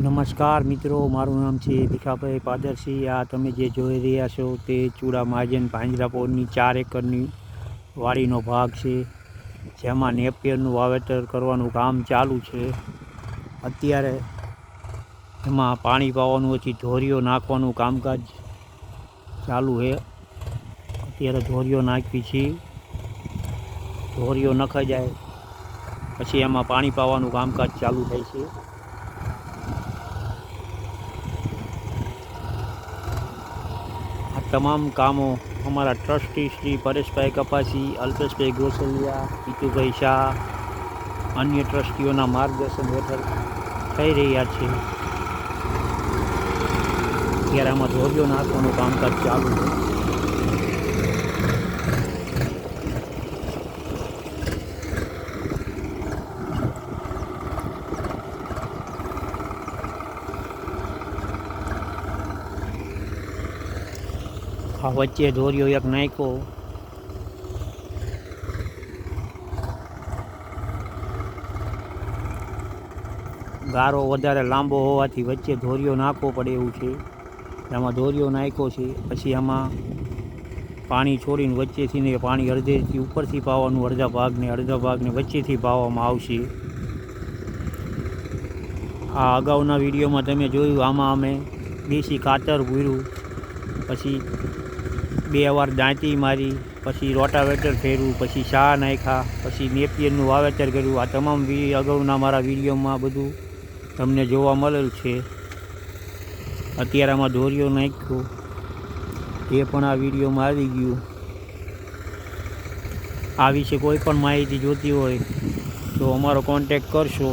નમસ્કાર મિત્રો, મારું નામ છે ભીખાભાઈ પાદરસિંહ। આ તમે જે જોઈ રહ્યા છો તે ચૂડા મહાજન પાંજરાપોળની 4 એકરની વાડીનો ભાગ છે, જેમાં નેપિયરનું વાવેતર કરવાનું કામ ચાલુ છે। અત્યારે એમાં પાણી પાવાનું પછી ધોરીઓ નાખવાનું કામકાજ ચાલુ છે। અત્યારે ધોરીઓ નાખવી છે, ધોરીઓ નખાઈ જાય પછી એમાં પાણી પાવાનું કામકાજ ચાલુ થાય છે। આ તમામ કામો અમારા ટ્રસ્ટી શ્રી પરેશભાઈ કપાસી, અલ્પેશભાઈ ગોસલિયા, પીતુભાઈ શાહ, અન્ય ટ્રસ્ટીઓના માર્ગદર્શન હેઠળ થઈ રહ્યા છે। ત્યારે આમાં ધોરીઓ નાખવાનું કામકાજ ચાલુ છે। આ વચ્ચે ધોરીઓ એક નાખ્યો, ગારો વધારે લાંબો હોવાથી વચ્ચે ધોરીઓ નાખવો પડે એવું છે। એમાં ધોરીઓ નાખ્યો છે, પછી આમાં પાણી છોડીને વચ્ચેથી ને પાણી અડધેથી ઉપરથી પાવાનું, અડધા ભાગને વચ્ચેથી પાવામાં આવશે। આ અગાઉના વિડીયોમાં તમે જોયું, આમાં અમે દેશી ખાતર ભૂર્યું, પછી 2 વાર દાંતી મારી, પછી રોટાવેટર ફેરવું, પછી શાહ નાખ્યા, પછી નેપિયરનું વાવેતર કર્યું। આ તમામ અગાઉના મારા વિડીયોમાં બધું તમને જોવા મળેલ છે। અત્યારે આમાં ધોરીઓ નાખ્યો એ પણ આ વિડીયોમાં આવી ગયું। આ વિશે કોઈ પણ માહિતી જોતી હોય તો અમારો કોન્ટેક કરશો।